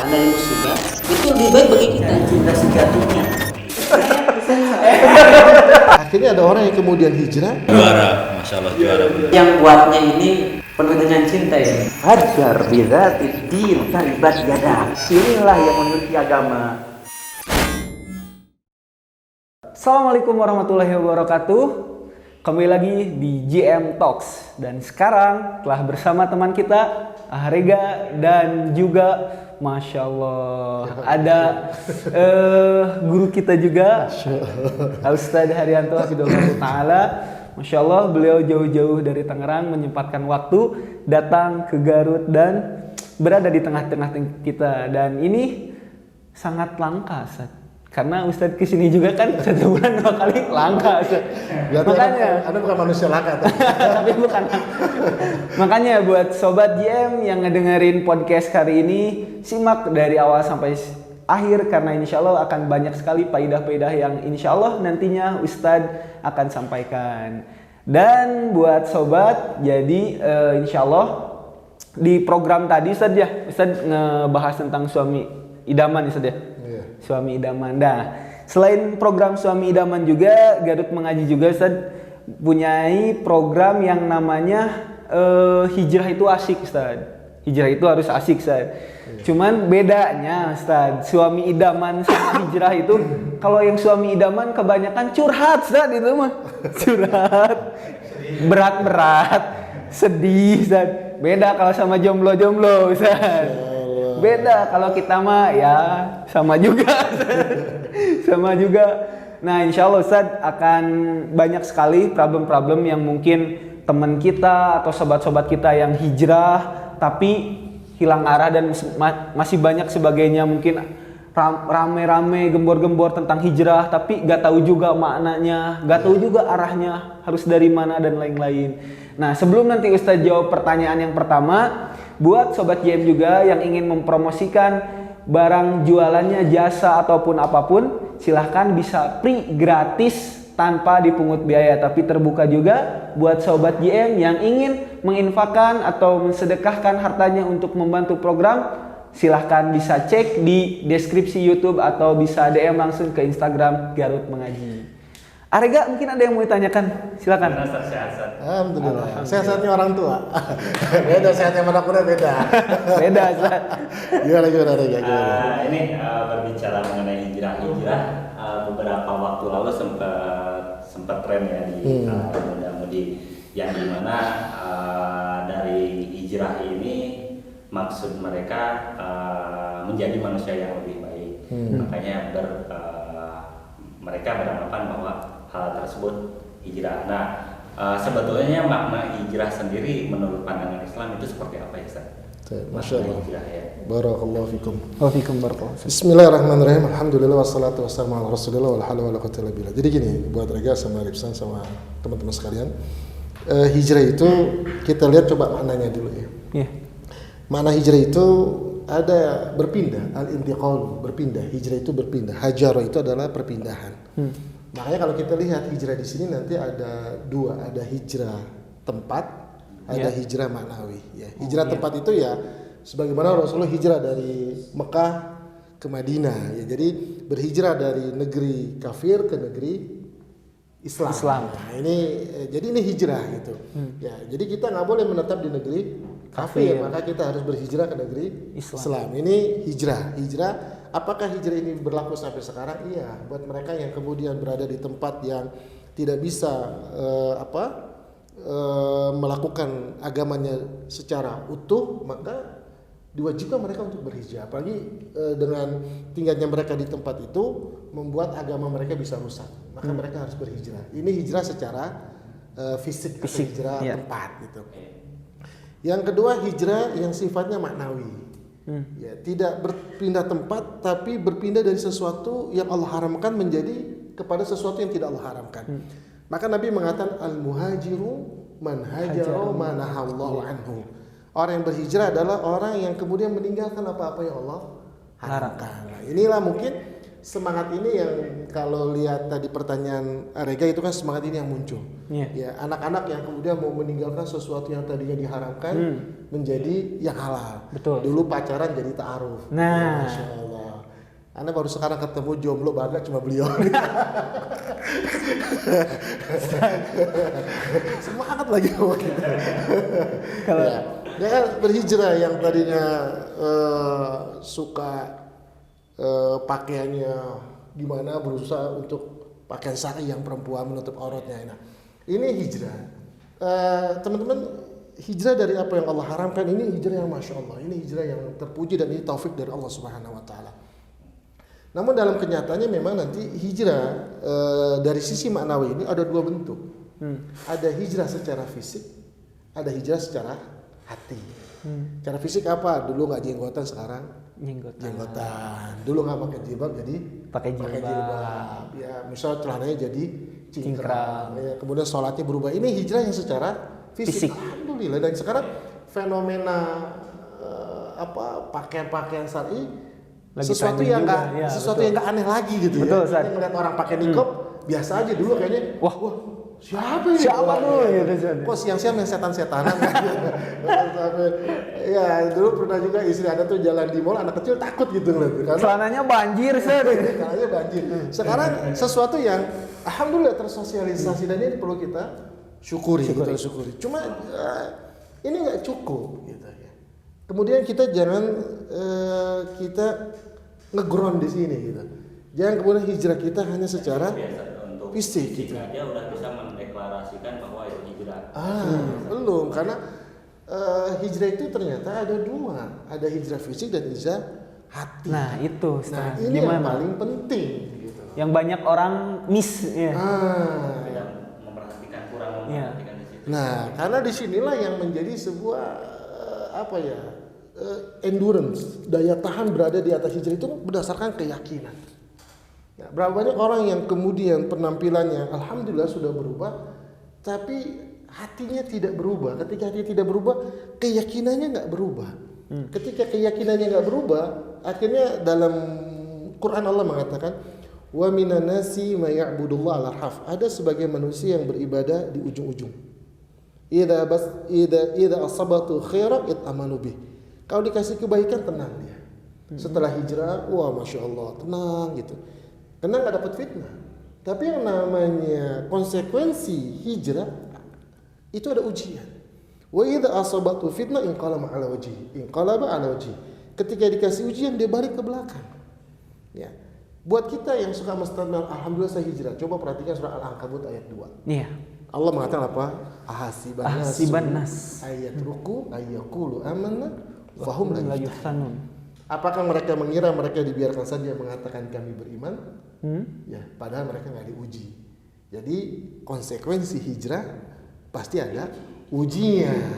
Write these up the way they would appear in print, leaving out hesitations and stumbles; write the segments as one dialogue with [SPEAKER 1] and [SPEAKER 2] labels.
[SPEAKER 1] Anda yang musibah, itu lebih baik bagi kita. Cinta sejatinya.
[SPEAKER 2] Akhirnya ada orang yang kemudian hijrah.
[SPEAKER 3] Juara, masya Allah juara.
[SPEAKER 1] Yang buatnya ini penuh dengan cinta ya. Hajar bidzati din taribat yadah. Inilah yang memiliki agama.
[SPEAKER 4] Assalamualaikum warahmatullahi wabarakatuh. Kembali lagi di GM Talks. Dan sekarang telah bersama teman kita Ahrega dan juga Masya Allah ada guru kita juga Ustadz Haryanto Hafidhullah Ta'ala. Masya Allah beliau jauh-jauh dari Tangerang menyempatkan waktu datang ke Garut dan berada di tengah-tengah kita. Dan ini sangat langka Ustadz. Karena Ustadz kesini juga kan 1 bulan 2 kali langka. Makanya
[SPEAKER 2] Anda bukan manusia langka.
[SPEAKER 4] tapi bukan. Makanya buat sobat GM yang ngedengerin podcast kali ini, simak dari awal sampai akhir karena insya Allah akan banyak sekali faidah-faidah yang insya Allah nantinya Ustadz akan sampaikan. Dan buat sobat, jadi insya Allah di program tadi Ustadz ngebahas tentang suami idaman Ustadz ya. Suami idaman. Nah, selain program suami idaman juga Garut Mengaji juga Ustaz punyai program yang namanya hijrah itu asik Ustaz. Hijrah itu harus asik Ustaz. Cuman bedanya Ustaz, suami idaman sama hijrah itu kalau yang suami idaman kebanyakan curhat Ustaz itu mah. Curhat. Berat-berat, sedih Ustaz. Beda kalau sama jomblo-jomblo Ustaz. Beda kalau kita mah ya sama juga. Sama juga. Nah insya Allah Ustadz akan banyak sekali problem-problem yang mungkin teman kita atau sobat-sobat kita yang hijrah tapi hilang arah dan masih banyak sebagainya, mungkin rame-rame gembor-gembor tentang hijrah tapi gak tahu juga maknanya, gak tahu juga arahnya harus dari mana dan lain-lain. Nah sebelum nanti Ustadz jawab pertanyaan yang pertama, buat sobat GM juga yang ingin mempromosikan barang jualannya, jasa ataupun apapun, silahkan bisa free gratis tanpa dipungut biaya. Tapi terbuka juga buat sobat GM yang ingin menginfakkan atau mensedekahkan hartanya untuk membantu program, silahkan bisa cek di deskripsi YouTube atau bisa DM langsung ke Instagram Garut Mengaji. Arega mungkin ada yang mau ditanyakan, silakan.
[SPEAKER 3] Sehat-sehat.
[SPEAKER 2] Alhamdulillah. Sehat-sehatnya orang tua. Beda sehatnya mana pun beda.
[SPEAKER 4] Beda Ustaz.
[SPEAKER 2] Gimana Rega?
[SPEAKER 3] Ini berbicara mengenai hijrah. Beberapa waktu lalu sempat tren ya di muda-mudi yang dimana dari hijrah ini maksud mereka menjadi manusia yang lebih baik. Makanya mereka beranggapan bahwa hal tersebut hijrah. Nah, sebetulnya makna hijrah sendiri menurut pandangan Islam itu seperti apa ya Ustaz?
[SPEAKER 2] Masya Allah.
[SPEAKER 3] Hijrah ya.
[SPEAKER 2] Barakallahu fikum.
[SPEAKER 4] Waalaikumsalam barakallahu.
[SPEAKER 2] Bismillahirrahmanirrahim. Alhamdulillah wassalatu wassalamu ala Rasulillah wala haula wala quwwata illa billah. Jadi gini, buat Rega sama Ripsan sama teman-teman sekalian, hijrah itu kita lihat coba maknanya dulu ya.
[SPEAKER 4] Iya.
[SPEAKER 2] Makna hijrah itu ada berpindah, al-intiqal, berpindah. Hijrah itu berpindah. Hajar itu adalah perpindahan. Makanya kalau kita lihat hijrah di sini nanti ada dua, ada hijrah tempat, ada hijrah maknawi. Ya. Hijrah tempat itu ya sebagaimana Rasulullah hijrah dari Mekah ke Madinah. Ya. Jadi berhijrah dari negeri kafir ke negeri Islam. Nah, jadi ini hijrah gitu. Ya, jadi kita nggak boleh menetap di negeri kafir, maka kita harus berhijrah ke negeri Islam. Ini hijrah. Apakah hijrah ini berlaku sampai sekarang? Iya, buat mereka yang kemudian berada di tempat yang tidak bisa melakukan agamanya secara utuh, maka diwajibkan mereka untuk berhijrah. Apalagi dengan tinggalnya mereka di tempat itu membuat agama mereka bisa rusak. Maka mereka harus berhijrah. Ini hijrah secara fisik. Hijrah tempat gitu. Yang kedua hijrah yang sifatnya maknawi. Ya, tidak berpindah tempat tapi berpindah dari sesuatu yang Allah haramkan menjadi kepada sesuatu yang tidak Allah haramkan. Maka Nabi mengatakan al-muhajiru man hajara ma nahallahu anhu. Orang yang berhijrah adalah orang yang kemudian meninggalkan apa-apa yang Allah haramkan. Nah, inilah mungkin semangat ini yang kalau lihat tadi pertanyaan Rega itu kan semangat ini yang muncul. Ya, anak-anak yang kemudian mau meninggalkan sesuatu yang tadinya diharamkan menjadi yang halal.
[SPEAKER 4] Betul.
[SPEAKER 2] Dulu pacaran jadi ta'aruf.
[SPEAKER 4] Nah,
[SPEAKER 2] Masya Allah. Anda baru sekarang ketemu jomblo, bangga cuma beliau. Semangat lagi
[SPEAKER 4] kalau
[SPEAKER 2] dia kan berhijrah yang tadinya suka pakaiannya gimana, berusaha untuk pakaian syar'i yang perempuan menutup auratnya. Nah, ini hijrah. Teman-teman, hijrah dari apa yang Allah haramkan ini hijrah yang Masya Allah. Ini hijrah yang terpuji dan ini taufik dari Allah Subhanahu Wa Taala. Namun dalam kenyataannya memang nanti hijrah dari sisi maknawi ini ada dua bentuk. Ada hijrah secara fisik, ada hijrah secara hati. Cara fisik apa? Dulu nggak jenggotan, sekarang jenggotan. Dulu nggak pakai jilbab, jadi
[SPEAKER 4] pakai jilbab.
[SPEAKER 2] Ya, misal celananya jadi cingkrang. Ya, kemudian sholatnya berubah. Ini hijrah yang secara fisik. Alhamdulillah. Dan sekarang fenomena pakaian-pakaian syar'i sesuatu yang nggak aneh lagi gitu.
[SPEAKER 4] Betul,
[SPEAKER 2] ya. Kita ngeliat orang pakai nikob biasa aja. Dulu kayaknya wah siapa ini?
[SPEAKER 4] Siapa tuh?
[SPEAKER 2] Kok siang-siang yang setan-setanan? Ya dulu pernah juga istri ada tuh jalan di mall, anak kecil takut gitu ngeliat.
[SPEAKER 4] Celananya banjir,
[SPEAKER 2] celananya banjir. Sekarang sesuatu yang alhamdulillah tersosialisasi dan ini perlu kita syukuri. Cuma ini nggak cukup gitu ya. Kemudian kita jangan kita ngeground di sini gitu. Jangan kemudian hijrah kita hanya secara fisik gitu.
[SPEAKER 3] Dia udah bisa mendeklarasikan bahwa itu hijrah.
[SPEAKER 2] Belum, karena hijrah itu ternyata ada dua, ada hijrah fisik dan hijrah hati.
[SPEAKER 4] Nah itu,
[SPEAKER 2] ini yang paling penting. Gitu.
[SPEAKER 4] Yang banyak orang miss. Ya.
[SPEAKER 3] Kurang memperhatikan di situ.
[SPEAKER 2] Nah, karena disinilah yang menjadi sebuah endurance, daya tahan berada di atas hijrah itu berdasarkan keyakinan. Nah, berapa banyak orang yang kemudian penampilannya alhamdulillah sudah berubah, tapi hatinya tidak berubah. Ketika hati tidak berubah, keyakinannya nggak berubah. Ketika keyakinannya nggak berubah, akhirnya dalam Quran Allah mengatakan, wa minan nasi may ya'budullah ala harf. Ada sebagian manusia yang beribadah di ujung-ujung. Idza asabatu khairan it'amanu bih. Kalau dikasih kebaikan tenang dia. Setelah hijrah, wah Masya Allah, tenang gitu. Karena nggak dapat fitnah. Tapi yang namanya konsekuensi hijrah itu ada ujian. Wa idza asabatu fitnah inqalaba ala wajhi. Ketika dikasih ujian dia balik ke belakang. Ya. Buat kita yang suka mustaqbal, alhamdulillah saya hijrah. Coba perhatikan surah Al-Ankabut ayat 2.
[SPEAKER 4] Iya.
[SPEAKER 2] Allah mengatakan apa? Ahasiban nas ayat ruku ayyaqulu amanna fahum la yuftanun. Apakah mereka mengira mereka dibiarkan saja mengatakan kami beriman? Ya, padahal mereka nggak diuji. Jadi konsekuensi hijrah pasti ada ujian.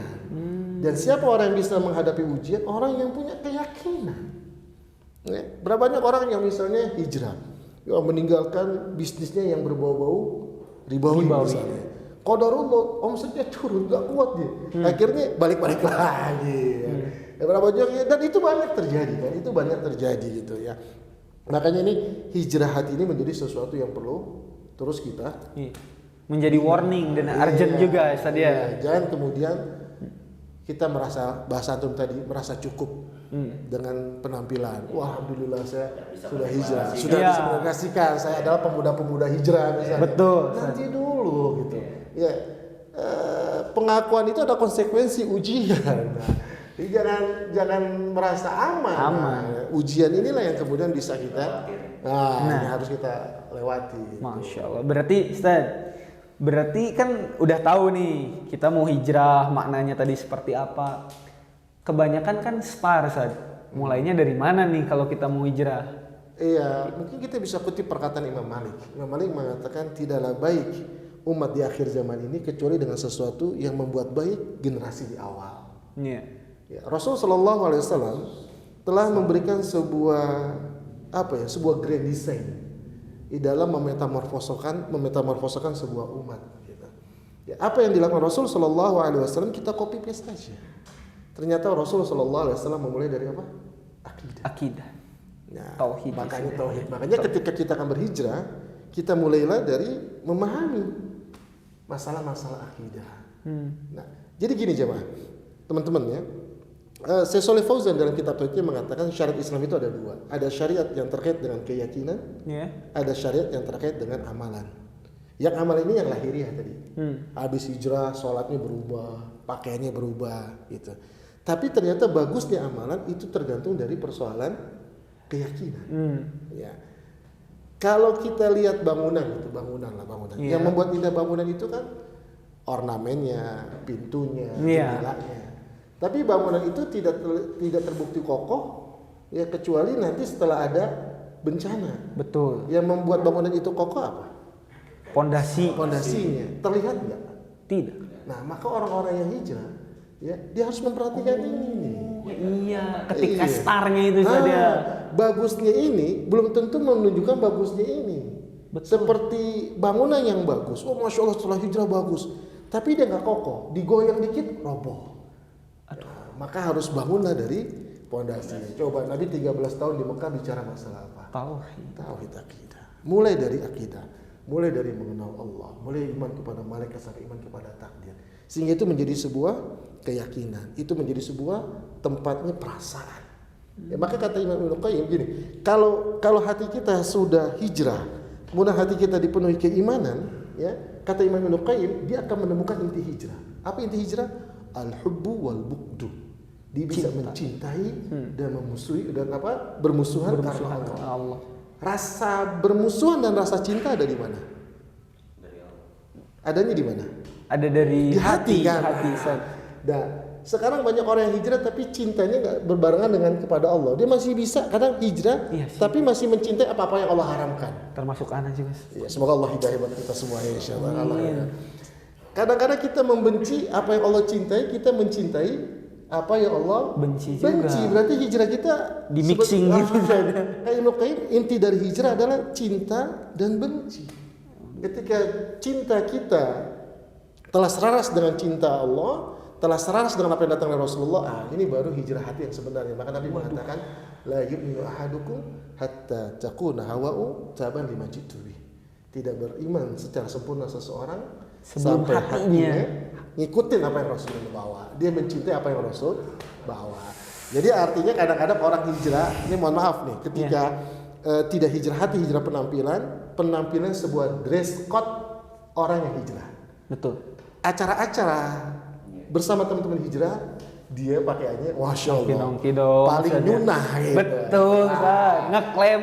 [SPEAKER 2] Dan siapa orang yang bisa menghadapi ujian? Orang yang punya keyakinan. Ya, berapa banyak orang yang misalnya hijrah, meninggalkan bisnisnya yang berbau-bau ribawi misalnya. Qadarullah, omsetnya turun, nggak kuat dia. Akhirnya balik-balik lagi. Ya, berapa banyak, dan itu banyak terjadi kan? Itu banyak terjadi gitu ya. Makanya ini hijrah hati ini menjadi sesuatu yang perlu terus kita
[SPEAKER 4] menjadi warning dan urgent juga Ustaz.
[SPEAKER 2] Jangan kemudian kita merasa bahasa antum tadi merasa cukup dengan penampilan. Wah, alhamdulillah saya sudah hijrah, sudah bisa menegasikan saya adalah pemuda-pemuda hijrah misalnya.
[SPEAKER 4] Betul.
[SPEAKER 2] Nanti dulu gitu. Ya, pengakuan itu ada konsekuensi ujian. Nah, jadi jangan merasa aman. Nah, ujian inilah yang kemudian bisa kita ini harus kita lewati.
[SPEAKER 4] Masya Allah. Berarti Ustaz, kan udah tahu nih kita mau hijrah, maknanya tadi seperti apa. Kebanyakan kan spar, Ustaz. Mulainya dari mana nih kalau kita mau hijrah?
[SPEAKER 2] Iya, mungkin kita bisa kutip perkataan Imam Malik. Imam Malik mengatakan tidaklah baik umat di akhir zaman ini kecuali dengan sesuatu yang membuat baik generasi di awal.
[SPEAKER 4] Iya.
[SPEAKER 2] Ya, Rasul Shallallahu Alaihi Wasallam telah memberikan sebuah grand design di dalam memetamorfosakan sebuah umat. Gitu. Ya, apa yang dilakukan Rasul Shallallahu Alaihi Wasallam kita copy paste aja. Ternyata Rasul Shallallahu Alaihi Wasallam memulai dari apa? Akidah. Nah,
[SPEAKER 4] Tauhid.
[SPEAKER 2] makanya tauhid. Makanya ketika kita akan berhijrah, kita mulailah dari memahami masalah-masalah akidah. Nah, jadi gini jemaah, teman-teman ya. Syekh Shalih Fauzan dalam kitab Tauhidnya mengatakan syariat Islam itu ada dua. Ada syariat yang terkait dengan keyakinan, ada syariat yang terkait dengan amalan. Yang amal ini yang lahiriah tadi. Habis hijrah, sholatnya berubah, pakaiannya berubah, gitu. Tapi ternyata bagusnya amalan itu tergantung dari persoalan keyakinan. Ya. Kalau kita lihat bangunan itu bangunan. Yang membuat indah bangunan itu kan ornamennya, pintunya, jendelanya. Tapi bangunan itu tidak terbukti kokoh ya kecuali nanti setelah ada bencana.
[SPEAKER 4] Betul.
[SPEAKER 2] Yang membuat bangunan itu kokoh apa? Pondasinya. Terlihat nggak?
[SPEAKER 4] Tidak.
[SPEAKER 2] Nah, maka orang-orang yang hijrah ya dia harus memperhatikan ini.
[SPEAKER 4] Iya, ketika startnya itu saja.
[SPEAKER 2] Bagusnya ini belum tentu menunjukkan bagusnya ini.
[SPEAKER 4] Betul.
[SPEAKER 2] Seperti bangunan yang bagus. Oh, masya Allah setelah hijrah bagus. Tapi dia nggak kokoh, digoyang dikit roboh. Nah, maka harus bangunlah dari pondasinya. Coba Nabi 13 tahun di Mekah bicara masalah apa? Tauhid akidah. Mulai dari akidah, mulai dari mengenal Allah, mulai iman kepada malaikat sampai iman kepada takdir. Sehingga itu menjadi sebuah keyakinan, itu menjadi sebuah tempatnya perasaan. Ya, maka kata Imam Ibnu Qayyim gini, kalau hati kita sudah hijrah, kemudian hati kita dipenuhi keimanan, ya, kata Imam Ibnu Qayyim dia akan menemukan inti hijrah. Apa inti hijrah? Al-hubbu wal bughdu. Dia bisa mencintai dan memusuhi dan bermusuhan karena Allah. Rasa bermusuhan dan rasa cinta ada di mana? Adanya di mana?
[SPEAKER 4] Ada dari
[SPEAKER 2] di hati kan. Nah, sekarang banyak orang yang hijrah tapi cintanya nggak berbarengan dengan kepada Allah. Dia masih bisa kadang hijrah, tapi masih mencintai apa-apa yang Allah haramkan.
[SPEAKER 4] Termasuk anak sih mas.
[SPEAKER 2] Ya, semoga Allah hidayah buat kita semua ya, insyaallah. Kadang-kadang kita membenci apa yang Allah cintai, kita mencintai apa yang Allah benci. Berarti hijrah kita
[SPEAKER 4] di mixing gitu saja.
[SPEAKER 2] Kayak Ibnu Qayyim, inti dari hijrah adalah cinta dan benci. Ketika cinta kita telah selaras dengan cinta Allah, telah selaras dengan apa yang datang dari Rasulullah, ini baru hijrah hati yang sebenarnya. Maka Nabi mengatakan, la yu'minu ahadukum hatta takuna hawa'u taban lima jitu bih. Tidak beriman secara sempurna seseorang
[SPEAKER 4] sebelum
[SPEAKER 2] sampai
[SPEAKER 4] hatinya
[SPEAKER 2] ngikutin apa yang Rasulullah bawa. Dia mencintai apa yang Rasul bawa. Jadi artinya kadang-kadang orang hijrah, ini mohon maaf nih, ketika tidak hijrah hati, hijrah penampilan sebuah dress code orang yang hijrah.
[SPEAKER 4] Betul.
[SPEAKER 2] Acara-acara bersama teman-teman hijrah, dia pakaiannya Masya Allah paling nyunah gitu.
[SPEAKER 4] Betul, ngeklaim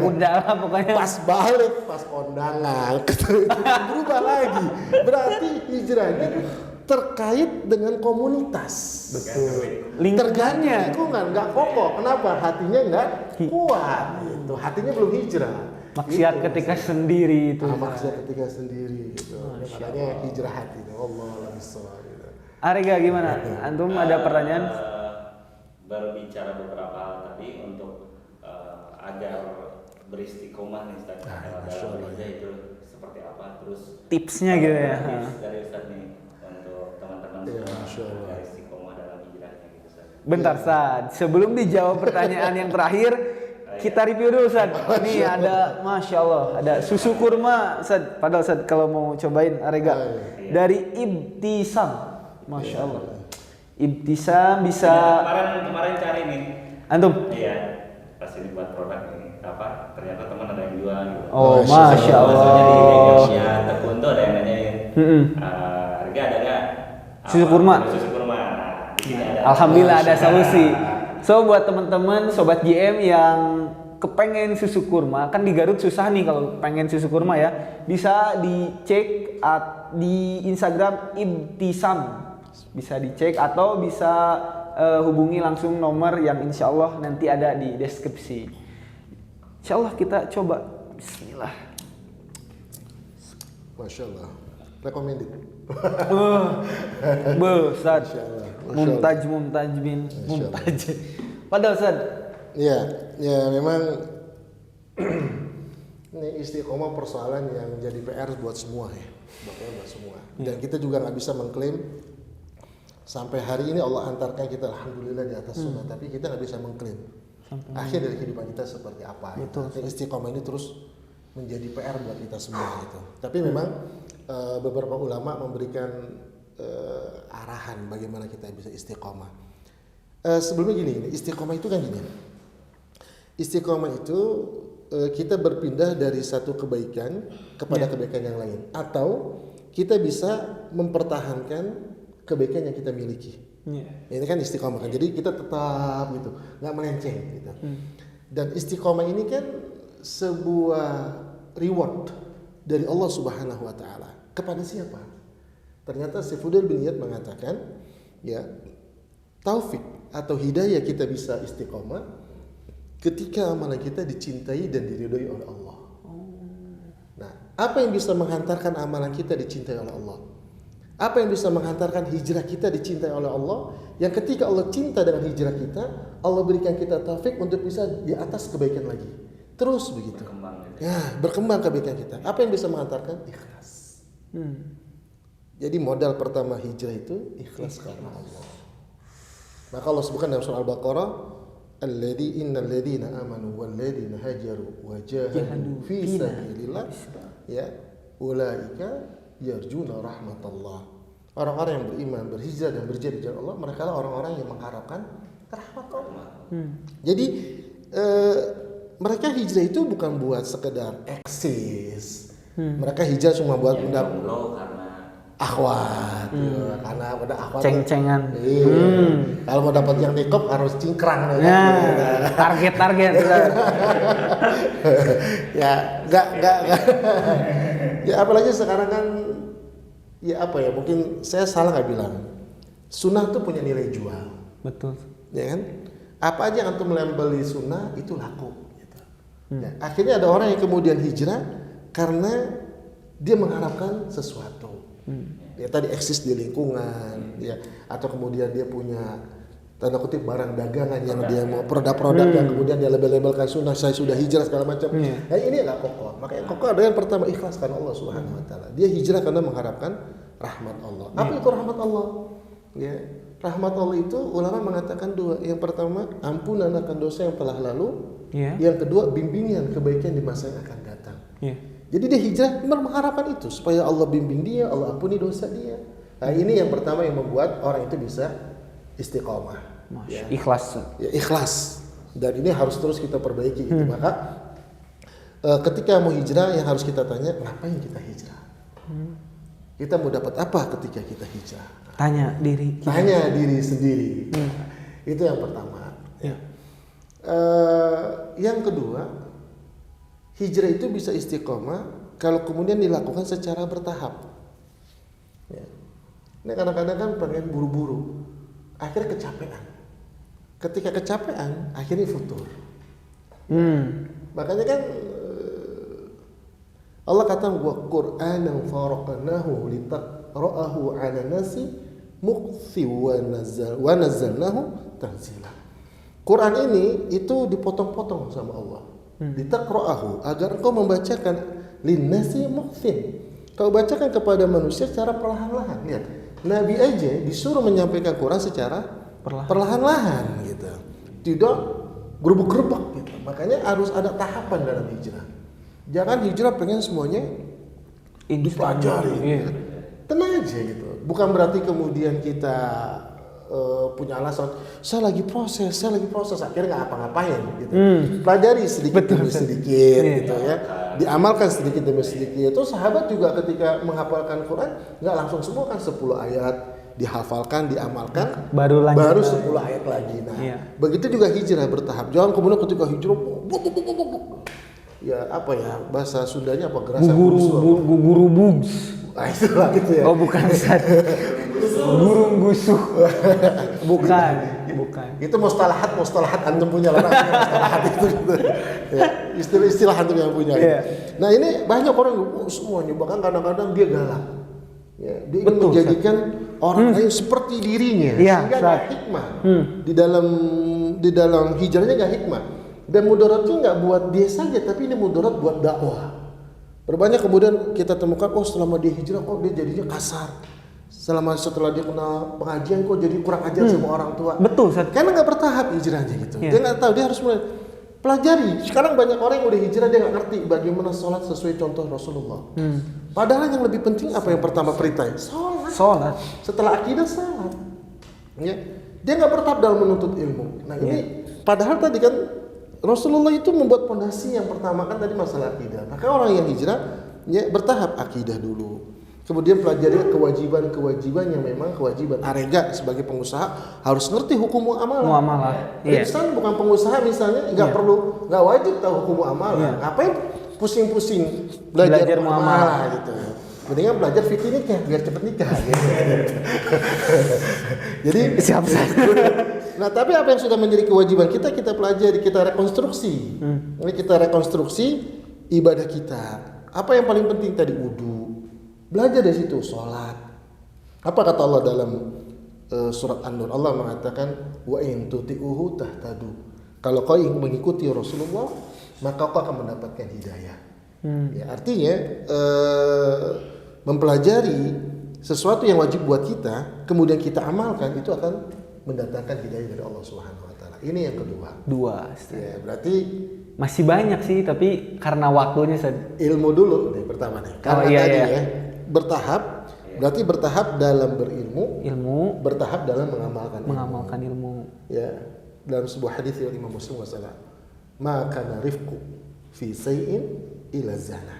[SPEAKER 4] udah lah pokoknya.
[SPEAKER 2] Pas balik, pas kondangan berubah lagi. Berarti hijrahnya terkait dengan komunitas.
[SPEAKER 4] Betul. Lingkungannya.
[SPEAKER 2] Lingkungan nggak kokoh. Kenapa? Hatinya nggak kuat. Gitu. Hatinya belum hijrah.
[SPEAKER 4] Maksiat gitu, ketika sendiri itu.
[SPEAKER 2] Maksiat ketika sendiri. Gitu. Makanya hijrah hati. Allah bisawab.
[SPEAKER 4] Arega gimana? Antum ada pertanyaan?
[SPEAKER 3] Baru bicara beberapa hal tadi untuk agar beristiqomah nih Ustaz. Dalam hijrah itu seperti apa? Terus
[SPEAKER 4] tipsnya gitu ya.
[SPEAKER 3] Tips dari Ustaz nih untuk teman-teman semua agar istiqomah dalam hijrahnya gitu Ustaz.
[SPEAKER 4] Bentar Ustaz, sebelum dijawab pertanyaan yang terakhir, kita review dulu Ustaz. Nih ada, Masya Allah, ada susu kurma Ustaz. Padahal Ustaz kalau mau cobain Arega dari Ibtisam. Masya Allah. Ibtisam bisa.
[SPEAKER 3] Kemarin cari nih.
[SPEAKER 4] Antum?
[SPEAKER 3] Iya. Pas ini buat produk ini apa? Ternyata teman ada yang jual gitu.
[SPEAKER 4] Oh, Masya Allah.
[SPEAKER 3] Jadi Tekun tuh ada yang nanyain. Harga ada nggak?
[SPEAKER 4] Susu kurma.
[SPEAKER 3] Susu kurma. Nah, di sini ada.
[SPEAKER 4] Alhamdulillah ada solusi. So buat teman-teman sobat GM yang kepengen susu kurma, kan di Garut susah nih kalau pengen susu kurma ya. Bisa dicek di Instagram Ibtisam. Bisa dicek atau bisa hubungi langsung nomor yang insya Allah nanti ada di deskripsi. Insya Allah kita coba. Bismillah.
[SPEAKER 2] Masya Allah. Recommended.
[SPEAKER 4] Ustaz. Mumtaj bin Mumtaj. Padahal Ustaz.
[SPEAKER 2] Ya memang ini istiqomah persoalan yang jadi PR buat semua ya. Buat semua. Dan kita juga nggak bisa mengklaim sampai hari ini Allah antarkan kita alhamdulillah di atas sunnah, tapi kita nggak bisa mengklaim akhir dari kehidupan kita seperti apa.
[SPEAKER 4] Betul.
[SPEAKER 2] Gitu. Istiqomah ini terus menjadi PR buat kita semua gitu. Tapi memang beberapa ulama memberikan arahan bagaimana kita bisa istiqomah. Sebelumnya gini, istiqomah itu kan gini. Istiqomah itu kita berpindah dari satu kebaikan kepada kebaikan yang lain, atau kita bisa mempertahankan kebaikan yang kita miliki. Ini kan istiqomah kan. Jadi kita tetap gitu, nggak melenceng gitu. Dan istiqomah ini kan sebuah reward dari Allah Subhanahu wa taala. Kepada siapa? Ternyata Fudail bin Iyad mengatakan, ya, taufik atau hidayah kita bisa istiqomah ketika amalan kita dicintai dan diridhoi oleh Allah. Nah, apa yang bisa menghantarkan amalan kita dicintai oleh Allah? Apa yang bisa menghantarkan hijrah kita dicintai oleh Allah? Yang ketika Allah cinta dengan hijrah kita, Allah berikan kita taufik untuk bisa di atas kebaikan lagi. Terus begitu. Berkembang kebaikan kita. Apa yang bisa menghantarkan? Ikhlas. Jadi modal pertama hijrah itu ikhlas karena Allah. Maka Allah sebutkan dalam surah Al-Baqarah, innal ladzina amanu wal ladzina hajaru wa jahadu fi sabilillah ya ulaika yarjuna rahmatallah. Orang-orang yang beriman, berhijrah dan berjihad di jalan Allah, mereka lah orang-orang yang mengharapkan rahmat Allah. Jadi mereka hijrah itu bukan buat sekedar eksis. Mereka hijrah cuma buat mendapat akhwat, karena ada akhwat
[SPEAKER 4] ceng-cengan.
[SPEAKER 2] Kalau mau dapat yang nikop harus cingkrang.
[SPEAKER 4] Target.
[SPEAKER 2] Ya, enggak. Ya apalagi sekarang kan, ya apa ya? Mungkin saya salah nggak bilang. Sunnah tuh punya nilai jual.
[SPEAKER 4] Betul.
[SPEAKER 2] Ya kan? Apa aja yang antum melabeli sunnah itu laku. Gitu. Ya, akhirnya ada orang yang kemudian hijrah karena dia mengharapkan sesuatu. Ya tadi eksis di lingkungan, ya, atau kemudian dia punya tanda kutip barang dagangan yang dia mau produk-produk yang kemudian dia label-labelkan sunnah, saya sudah hijrah segala macam. Nah ini nggak kokoh. Makanya kokoh ada yang pertama ikhlas karena Allah Subhanahu Wa Taala. Dia hijrah karena mengharapkan rahmat Allah. Apa itu rahmat Allah? Ya, rahmat Allah itu ulama mengatakan dua. Yang pertama ampunan akan dosa yang telah lalu. Yang kedua bimbingan kebaikan di masa yang akan datang. Jadi dia hijrah mengharapkan itu supaya Allah bimbing dia, Allah ampuni dosa dia. Nah ini yang pertama yang membuat orang itu bisa istiqomah. Ya.
[SPEAKER 4] Ikhlas.
[SPEAKER 2] Ya, ikhlas. Dan ini harus terus kita perbaiki. Gitu. Maka ketika mau hijrah yang harus kita tanya, ngapain kita hijrah? Kita mau dapat apa ketika kita hijrah?
[SPEAKER 4] Tanya diri.
[SPEAKER 2] Tanya diri sendiri. Itu yang pertama. Ya. Yang kedua, hijrah itu bisa istiqomah kalau kemudian dilakukan secara bertahap. Ya. Nah kadang-kadang kan pengen buru-buru, akhirnya kecapean. Ketika kecapean, akhirnya futur. Makanya kan Allah kata wa Qur'anan faraqnahu litaqra'ahu 'ala nasi muqthi wa nazzalnahu tanzila. Quran ini itu dipotong-potong sama Allah. Litaqra'ahu agar engkau membacakan linnasi muqthin. Kau bacakan kepada manusia secara perlahan-lahan. Lihat, Nabi aja disuruh menyampaikan Quran secara perlahan-lahan gitu. Tidak gerubuk-gerubuk gitu. Makanya harus ada tahapan dalam hijrah. Jangan hijrah pengen semuanya dipelajari. Tenang aja gitu. Bukan berarti kemudian kita punya alasan saya lagi proses akhirnya nggak apa-ngapain gitu. Pelajari sedikit demi sedikit gitu ya, diamalkan sedikit demi sedikit. Itu sahabat juga ketika menghafalkan Quran nggak langsung semua kan 10 ayat dihafalkan diamalkan baru 10 ayat lagi. Nah begitu juga hijrah bertahap. Jangan kemudian ketika hijrah ya apa ya bahasa Sundanya apa gerasa
[SPEAKER 4] guru bugs.
[SPEAKER 2] Nah itulah gitu ya.
[SPEAKER 4] Oh bukan Ustaz. Burung gusuh. Bukan.
[SPEAKER 2] Itu mustalahat antum punya lah mustalahat itu gitu. Ya, istilah antum yang punya. Nah, ini banyak orang semuanya bahkan kadang-kadang dia galak. Ya, dia ingin menjadikan orang lain seperti dirinya sehingga enggak hikmah. Di dalam hijrahnya enggak hikmah. Dan mudaratnya enggak buat dia saja tapi ini mudarat buat dakwah. Berbanyak kemudian kita temukan selama dia hijrah kok dia jadinya kasar. setelah dia kenal pengajian kok jadi kurang ajar sama orang tua.
[SPEAKER 4] Betul, Ustaz.
[SPEAKER 2] Karena nggak bertahap hijrahnya gitu.
[SPEAKER 4] Iya.
[SPEAKER 2] Dia nggak tahu, dia harus mulai pelajari. Sekarang banyak orang yang udah hijrah dia nggak ngerti bagaimana sholat sesuai contoh Rasulullah. Padahal yang lebih penting apa yang pertama perintah?
[SPEAKER 4] Sholat.
[SPEAKER 2] Setelah akidah salat. Ya. Dia nggak bertahap dalam menuntut ilmu. Nah ini padahal tadi kan Rasulullah itu membuat fondasi yang pertama kan tadi masalah akidah. Maka orang yang hijrah ya bertahap akidah dulu. Kemudian pelajari kewajiban-kewajiban yang memang kewajiban. Arega sebagai pengusaha harus ngerti hukum muamalah. Insan bukan pengusaha misalnya nggak perlu, nggak wajib tahu hukum muamalah. Ngapain pusing-pusing belajar muamalah gitu. Mendingan belajar fikih nikah biar cepet nikah. Gitu. Jadi
[SPEAKER 4] siap.
[SPEAKER 2] Nah tapi apa yang sudah menjadi kewajiban kita pelajari, kita rekonstruksi. Ini kita rekonstruksi ibadah kita. Apa yang paling penting tadi? Wudu. Belajar dari situ, sholat. Apa kata Allah dalam surat An-Nur? Allah mengatakan wa in tuti'uhu tahtadu. Kalau kau ingin mengikuti Rasulullah, maka kau akan mendapatkan hidayah. Ya, artinya mempelajari sesuatu yang wajib buat kita, kemudian kita amalkan, itu akan mendatangkan hidayah dari Allah Subhanahu wa taala. Ini yang kedua. Ya, berarti
[SPEAKER 4] masih banyak sih, tapi karena waktunya
[SPEAKER 2] ilmu dulu nih pertama nih. Karena tadi ya bertahap, berarti bertahap dalam berilmu, bertahap dalam mengamalkan ilmu. Ya, dalam sebuah hadis dari Imam Muslim wasallam, maka rifqu fi say'in ila zana.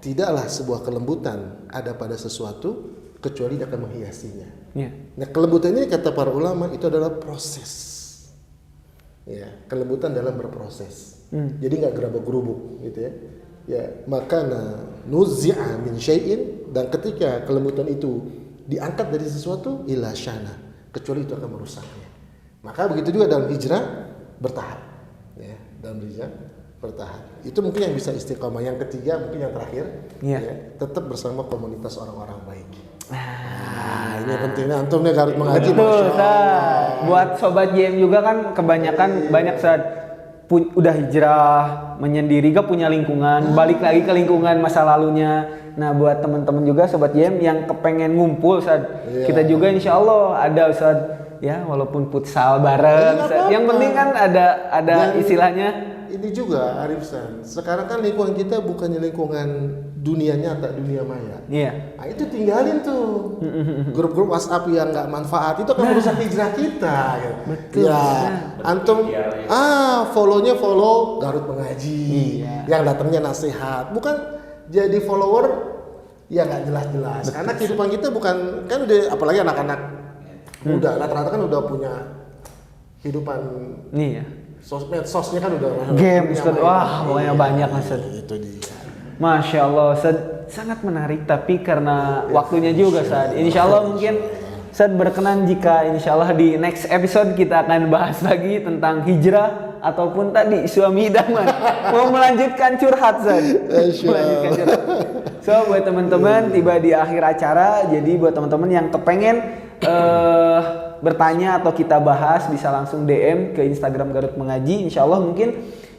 [SPEAKER 2] Tidaklah sebuah kelembutan ada pada sesuatu kecuali dia akan menghiasinya. Nah, kelembutan ini kata para ulama itu adalah proses. Ya, kelembutan dalam berproses. Jadi nggak gerabak-gerubuk gitu ya. Ya, maka nuzi'a min syai'in, dan ketika kelembutan itu diangkat dari sesuatu ila syana, kecuali itu akan merusaknya. Maka begitu juga dalam hijrah bertahap. Ya, dalam hijrah bertahap. Itu mungkin yang bisa istiqomah. Yang ketiga mungkin yang terakhir, ya, tetap bersama komunitas orang-orang baik. Ini pentingnya antum nih Garut Mengaji.
[SPEAKER 4] Betul, buat sobat JM juga kan kebanyakan banyak saat udah hijrah, menyendiri, gak punya lingkungan, balik lagi ke lingkungan masa lalunya. Nah, buat teman-teman juga sobat JM yang kepengen ngumpul saat kita juga insya Allah ada Ustaz, ya walaupun futsal bareng. Yang penting kan ada istilahnya.
[SPEAKER 2] Ini juga Arifsan, sekarang kan lingkungan kita bukannya lingkungan dunia nyata, dunia maya.
[SPEAKER 4] Iya.
[SPEAKER 2] Nah, itu tinggalin tuh. Grup-grup WhatsApp yang nggak manfaat itu akan merusak hijrah kita.
[SPEAKER 4] Betul.
[SPEAKER 2] Ya, antum follow-nya follow Garut Mengaji. Yang datangnya nasihat, bukan jadi follower yang nggak jelas-jelas. Karena kehidupan kita bukan kan udah, apalagi anak-anak muda rata-rata kan udah punya kehidupan. Sosnya kan udah
[SPEAKER 4] game, wah pokoknya banyak Ustaz.
[SPEAKER 2] Itu dia.
[SPEAKER 4] Masya Allah, sangat menarik, tapi karena waktunya juga Ustaz. Insya Allah mungkin Ustaz berkenan jika insya Allah di next episode kita akan bahas lagi tentang hijrah ataupun tadi suami idaman. Mau melanjutkan curhat Ustaz. Melanjutkan curhat. So buat teman-teman tiba di akhir acara, jadi buat teman-teman yang kepengen bertanya atau kita bahas bisa langsung DM ke Instagram Garut Mengaji. Insya Allah mungkin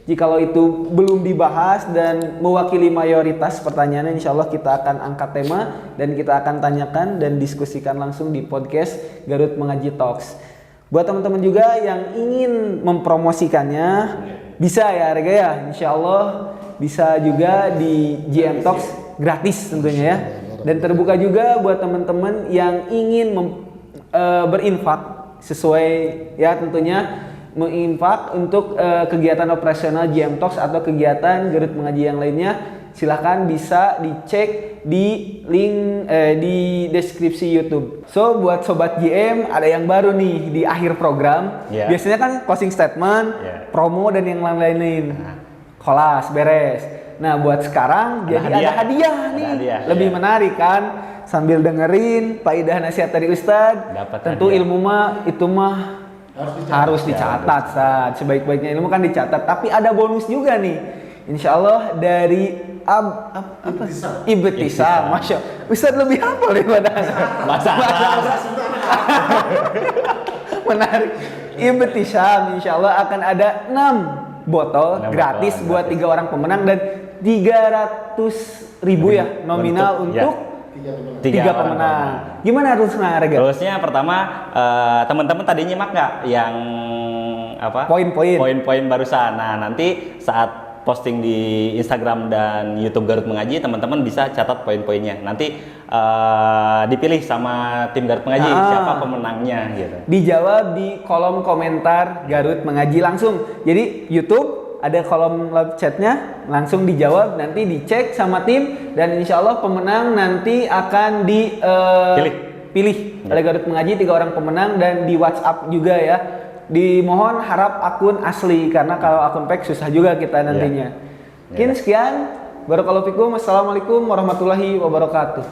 [SPEAKER 4] jikalau itu belum dibahas dan mewakili mayoritas pertanyaannya, insya Allah kita akan angkat tema dan kita akan tanyakan dan diskusikan langsung di podcast Garut Mengaji Talks. Buat teman-teman juga yang ingin mempromosikannya bisa ya Rega ya, insya Allah bisa juga di GM Talks gratis tentunya ya. Dan terbuka juga buat teman-teman yang ingin berinfak sesuai ya tentunya menginfak untuk kegiatan operasional GM Talks atau kegiatan Garut Mengaji yang lainnya, silahkan bisa dicek di link di deskripsi YouTube. So buat sobat GM ada yang baru nih di akhir program. Biasanya kan closing statement, promo dan yang lain-lain. Kelas beres. Nah buat sekarang ada hadiah nih, lebih menarik kan, sambil dengerin faidah nasihat dari Ustadz. Tentu hadiah. Ilmu mah itu mah harus dicatat Ustadz. Sebaik-baiknya ilmu kan dicatat, tapi ada bonus juga nih, insya Allah dari Ibtisam. Masya Allah, Ustadz lebih hafal daripada masa. Menarik. Ibtisam insya Allah akan ada 6 botol gratis buat 3 orang pemenang dan 300.000 ya nominal untuk Tiga pemenang. Gimana rulesnya, Rega?
[SPEAKER 3] Rulesnya pertama, teman-teman tadi nyimak nggak yang apa? Poin-poin barusan. Nah, nanti saat posting di Instagram dan YouTube Garut Mengaji, teman-teman bisa catat poin-poinnya. Nanti dipilih sama tim Garut Mengaji siapa pemenangnya gitu.
[SPEAKER 4] Dijawab di kolom komentar Garut Mengaji langsung. Jadi YouTube ada kolom live chatnya, langsung dijawab, nanti dicek sama tim, dan insya Allah pemenang nanti akan dipilih oleh Garut Mengaji 3 orang pemenang, dan di WhatsApp juga ya. Dimohon harap akun asli, karena kalau akun fake susah juga kita nantinya. Mungkin sekian. Barakallahu fikum. Assalamualaikum warahmatullahi wabarakatuh.